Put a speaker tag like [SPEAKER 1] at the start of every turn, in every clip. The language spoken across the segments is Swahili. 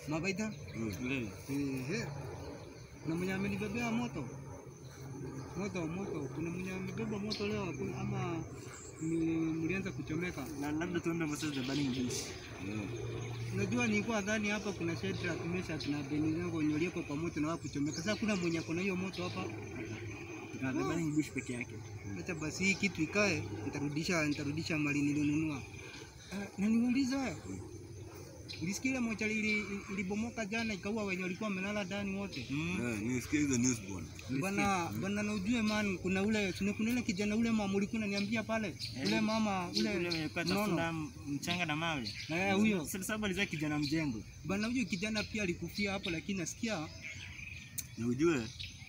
[SPEAKER 1] Mabaita? Kuna mwenye amenibebea moto. Kuna mwenye amebeba moto leo ama mlianza kuchomeka?
[SPEAKER 2] Na labda tuombe message za burning bush.
[SPEAKER 1] Unajua nilikuwa dhani hapa kuna shelter tumesha tuna beni zangu nyolieko kwa moto na wao kuchomeka. Sasa kuna mwenye kuna hiyo moto hapa.
[SPEAKER 2] Tuna burning bush peke yake.
[SPEAKER 1] Acha basi hii kitu ikae, nitarudisha mali nilionunua. Na niuliza ulisikia moja ilibomoka jana ikaua wenye walikuwa wamelala ndani wote?
[SPEAKER 3] Nilisikia hizo news
[SPEAKER 1] bwana na ujue man kuna ile kijana ule mama ulikuwa unaniambia pale. Ule mama ule
[SPEAKER 2] nono mchanga na mawe.
[SPEAKER 1] Na huyo
[SPEAKER 2] sababu alizaa kijana mjengo.
[SPEAKER 1] Bwana huyo kijana pia alikufia hapo lakini nasikia
[SPEAKER 3] na ujue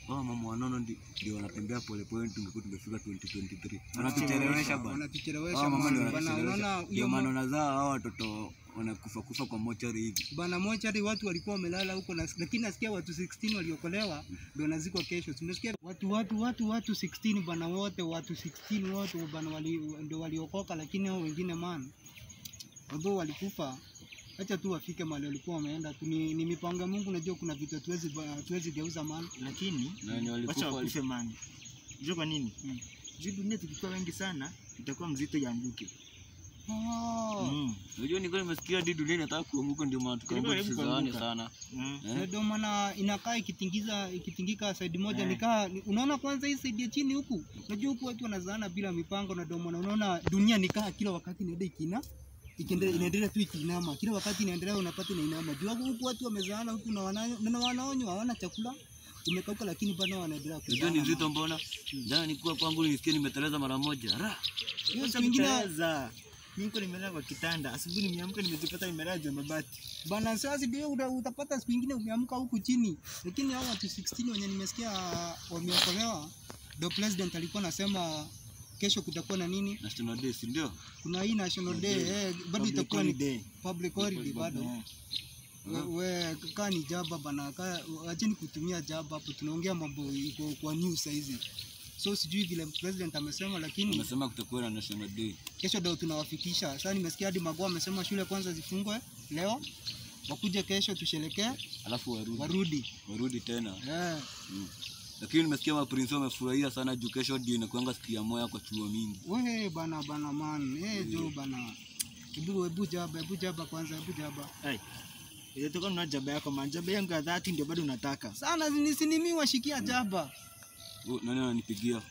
[SPEAKER 3] mama wanono ndio wanatembea pole pole tungekuwa tumefika 2023. Wanatuchelewesha bwana.
[SPEAKER 1] Wanatuchelewesha
[SPEAKER 3] bwana. Unaona hiyo maana nazaa hao watoto wanakufa kwa mochari hivi.
[SPEAKER 1] Bwana mochari watu walikuwa wamelala huko lakini nasikia watu 16 waliokolewa ndio naziko kesho. Tumesikia watu 16 bwana wote watu 16 wote bwana ndio waliokoka lakini hao wengine man wao walikufa. Acha tu wafike mahali walikuwa wameenda. Ni mipango ya Mungu, najua kuna vitu tuwezi geuza man.
[SPEAKER 2] Lakini acha wakufe man. Unajua kwa nini? Juu dunia tukikuwa wengi sana itakuwa mzito yanguke.
[SPEAKER 3] Unajua niko nimesikia dunia inataka kuanguka ndio maana tukaomba tusizaane sana.
[SPEAKER 1] Ndio maana inakaa ikitingika side moja nikaa unaona kwanza hii side ya chini huku. Unajua huku watu wanazaana bila mipango na ndio maana unaona dunia nikaa kila wakati inaenda inaendelea tu ikinama. Kila wakati inaendelea unapata inainama. Jua huku watu wamezaana huku na wanaonywa hawana chakula. Umekauka lakini bado wanaendelea
[SPEAKER 3] kuzaa. Ndio nzito mbona? Jana nilikuwa kwangu nilisikia nimeteleza mara moja.
[SPEAKER 2] Hiyo nyingine niko nimelala kwa kitanda. Asubuhi nimeamka nimejipata nimelala juu mabati.
[SPEAKER 1] Bana sasa ndio utapata siku nyingine umeamka huku chini. Lakini hao watu 16 wenye nimesikia wameokolewa. Ndio president alikuwa anasema kesho kutakuwa na nini?
[SPEAKER 3] National Day, si ndio?
[SPEAKER 1] Kuna hii National Day, bado itakuwa ni public holiday bado. Wewe kani jaba bana, acheni kutumia jaba hapo, tunaongea mambo iko kwa news hizi. So sijui vile president amesema lakini
[SPEAKER 3] amesema kutakuwa na National Day.
[SPEAKER 1] Kesho ndio tunawafikisha. Sasa nimesikia hadi Magwa amesema shule kwanza zifungwe leo. Wakuje kesho tusherekee,
[SPEAKER 3] alafu warudi tena. Lakini nimesikia maprince wamefurahia sana juu kesho ndio inakuanga siku ya moyo kwa chuo mingi.
[SPEAKER 1] Wewe bana man, jo bana. Hebu jaba kwanza, hebu jaba.
[SPEAKER 2] Ile toka na jaba yako man, jaba yangu ya 30 ndio bado unataka.
[SPEAKER 1] Sana mimi washikia jaba.
[SPEAKER 3] Nani ananipigia?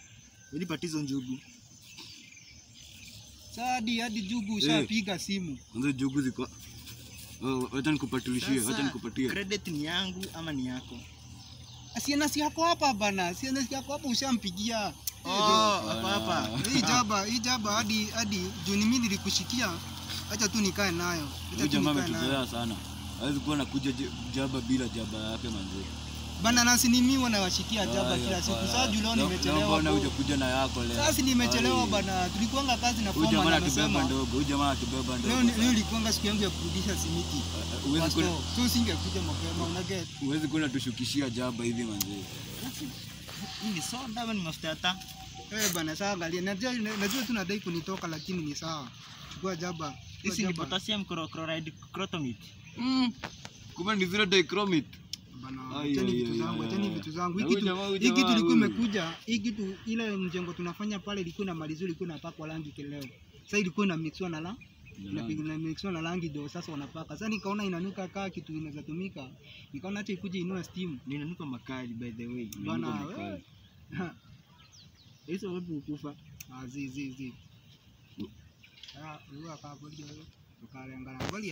[SPEAKER 2] Wewe patizo njugu.
[SPEAKER 1] Hadi jugu ushapiga simu.
[SPEAKER 3] Kwanza jugu ziko. Wacha nikupatilishie,
[SPEAKER 2] Credit ni yangu ama ni yako?
[SPEAKER 1] Asiana si yako hapa bana. Asiana si yako hapa ushampigia.
[SPEAKER 2] Hapa.
[SPEAKER 1] Hii jaba hadi juu mimi nilikushikia. Acha tu nikae nayo.
[SPEAKER 3] Jamaa ametuzoea sana. Hawezi kuwa nakuja jaba bila jaba yake manzi.
[SPEAKER 1] Bana nasi mimi wanawashikia jaba kila siku. Sasa juu leo nimechelewa.
[SPEAKER 3] Mbona uje kuja na yako leo?
[SPEAKER 1] Sasa nimechelewa bana. Tulikuanga kazi na
[SPEAKER 3] foreman. Huyu jamaa akibeba ndogo, huyu jamaa akibeba ndogo.
[SPEAKER 1] Leo nilikuanga siku yangu ya kurudisha simiti.
[SPEAKER 3] Uwezi kuna
[SPEAKER 1] tu singekuja mapema una get.
[SPEAKER 3] Uwezi kuna tushukishia jaba hivi manzi.
[SPEAKER 2] Hii ni soda ama ni mafuta ya taa?
[SPEAKER 1] Bana sawa angalia. Najua tunadai kunitoka lakini ni sawa. Chukua jaba.
[SPEAKER 2] Hii ni potassium chloride crotomate.
[SPEAKER 3] Kumbe ni zero dichromate.
[SPEAKER 1] Bana, acheni vitu zangu. Hii kitu ilikuwa imekuja, hii kitu ile mjengo tunafanya pale ilikuwa na malizo ilikuwa inapakwa rangi leo. Sasa ilikuwa na mixwa na mixwa na rangi ndio sasa wanapaka. Sasa nikaona inanuka kaa kitu inaweza tumika. Nikaona acha ikuje inua steam.
[SPEAKER 2] Inanuka makali by the way.
[SPEAKER 1] Bana.
[SPEAKER 2] Hizo wapi ukufa?
[SPEAKER 1] Zizi. Huwa akabolia. Ukalenga